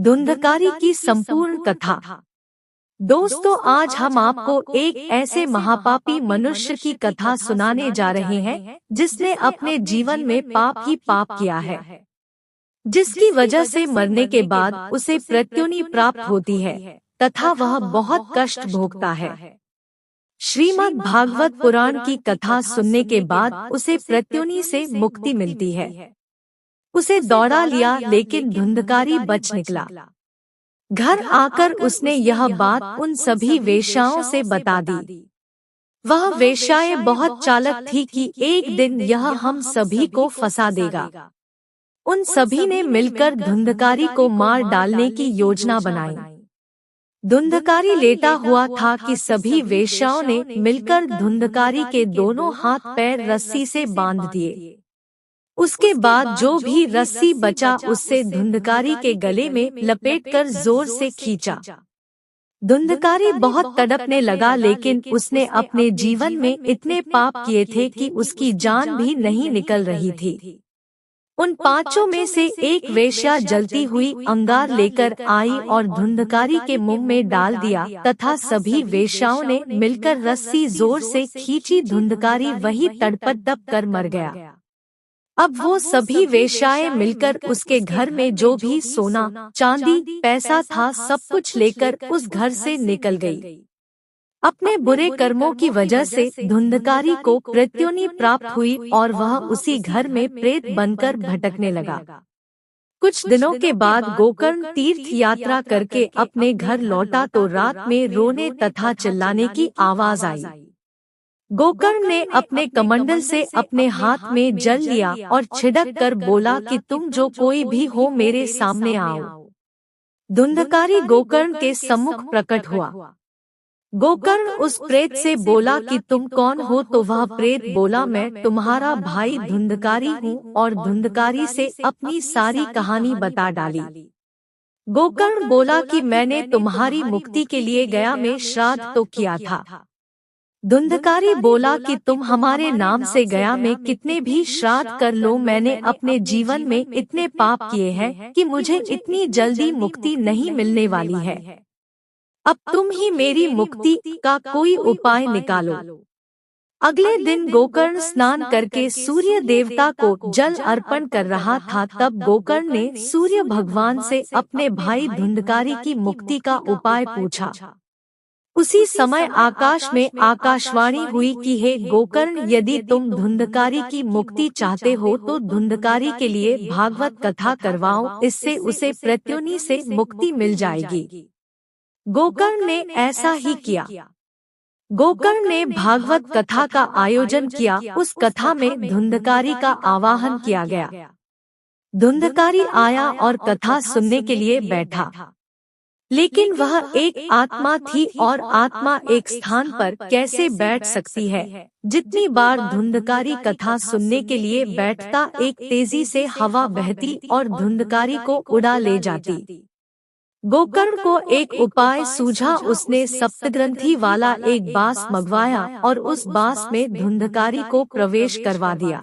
धुंधकारी की संपूर्ण कथा। दोस्तों, आज हम आपको एक ऐसे महापापी मनुष्य की कथा सुनाने जा रहे हैं जिसने अपने जीवन में पाप ही पाप किया है, जिसकी वजह से मरने के बाद उसे मृत्युनी प्राप्त होती है तथा वह बहुत कष्ट भोगता है। श्रीमद् भागवत पुराण की कथा सुनने के बाद उसे मृत्युनी से मुक्ति मिलती है। उसे दौड़ा लिया, लेकिन धुंधकारी बच निकला। घर आकर उसने यह बात उन सभी वेश्याओं से बता दी। वह वेश्याएं बहुत चालाक थी कि एक दिन यह हम सभी को फंसा देगा। उन सभी ने मिलकर धुंधकारी को मार डालने की योजना बनाई। धुंधकारी लेटा हुआ था कि सभी वेश्याओं ने मिलकर धुंधकारी के दोनों हाथ पैर रस्सी से बांध दिए। उसके बाद जो भी रस्सी बचा उससे धुंधकारी के गले में लपेटकर जोर से खींचा। धुंधकारी बहुत तड़पने लगा, लेकिन उसने अपने जीवन में इतने पाप किए थे कि उसकी जान भी नहीं निकल रही थी। उन पांचों में से एक वेश्या जलती हुई अंगार लेकर आई और धुंधकारी के मुंह में डाल दिया तथा सभी वेश्याओं ने मिलकर रस्सी जोर से खींची। धुंधकारी वही तड़प कर मर गया। अब वो सभी वेश्याएं मिलकर उसके घर में जो भी सोना, चांदी, पैसा था सब कुछ लेकर उस घर से निकल गई। अपने बुरे कर्मों की वजह से धुंधकारी को मृत्युनी प्राप्त हुई और वह उसी घर में प्रेत बनकर भटकने लगा। कुछ दिनों के बाद गोकर्ण तीर्थ यात्रा करके अपने घर लौटा तो रात में रोने तथा चिल्लाने की आवाज आई। गोकर्ण ने अपने कमंडल से अपने हाथ में जल लिया और छिड़क कर बोला कि तुम जो कोई भी हो मेरे सामने आओ। धुंधकारी गोकर्ण के सम्मुख प्रकट हुआ। गोकर्ण उस प्रेत से बोला कि तुम कौन हो, तो वह प्रेत बोला मैं तुम्हारा भाई धुंधकारी हूँ, और धुंधकारी से अपनी सारी कहानी बता डाली। गोकर्ण बोला कि मैंने तुम्हारी मुक्ति के लिए गया में श्राद्ध तो किया था। धुंधकारी बोला कि तुम हमारे नाम से गया में कितने भी श्राद्ध कर लो, मैंने अपने जीवन में इतने पाप किए हैं कि मुझे इतनी जल्दी मुक्ति नहीं मिलने वाली है। अब तुम ही मेरी मुक्ति का कोई उपाय निकालो। अगले दिन गोकर्ण स्नान करके सूर्य देवता को जल अर्पण कर रहा था, तब गोकर्ण ने सूर्य भगवान से अपने भाई धुंधकारी की मुक्ति का उपाय पूछा। उसी समय आकाश में आकाशवाणी हुई कि हे गोकर्ण, यदि तुम धुंधकारी की मुक्ति चाहते हो तो धुंधकारी के लिए भागवत कथा करवाओ, इससे उसे मृत्युनी से मुक्ति मिल जाएगी। गोकर्ण ने ऐसा ही किया। गोकर्ण ने भागवत कथा का आयोजन किया। उस कथा में धुंधकारी का आवाहन किया गया। धुंधकारी आया और कथा सुनने के लिए बैठा, लेकिन वह एक आत्मा थी और आत्मा एक स्थान पर कैसे बैठ सकती है। जितनी बार धुंधकारी कथा सुनने के लिए बैठता, एक तेजी से हवा बहती और धुंधकारी को उड़ा ले जाती। गोकर्ण को एक उपाय सूझा। उसने सप्तग्रंथी वाला एक बांस मंगवाया और उस बांस में धुंधकारी को प्रवेश करवा दिया।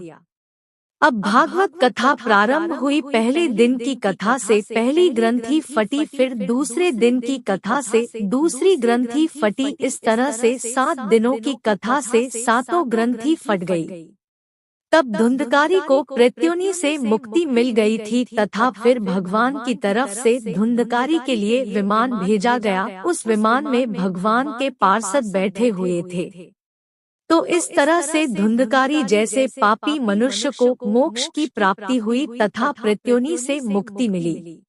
अब भागवत कथा प्रारंभ हुई। पहले दिन की कथा से पहली ग्रंथि फटी, फिर दूसरे दिन की कथा से दूसरी ग्रंथि फटी। इस तरह से 7 दिनों की कथा से 7 ग्रंथि फट गई। तब धुंधकारी को मृत्युनी से मुक्ति मिल गई थी तथा फिर भगवान की तरफ से धुंधकारी के लिए विमान भेजा गया। उस विमान में भगवान के पार्षद बैठे हुए थे। तो इस तरह से धुंधकारी जैसे पापी मनुष्य को मोक्ष की प्राप्ति हुई तथा मृत्युनी से मुक्ति मिली।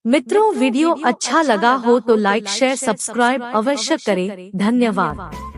मित्रों, वीडियो अच्छा लगा हो तो लाइक, शेयर, सब्सक्राइब अवश्य करें। धन्यवाद।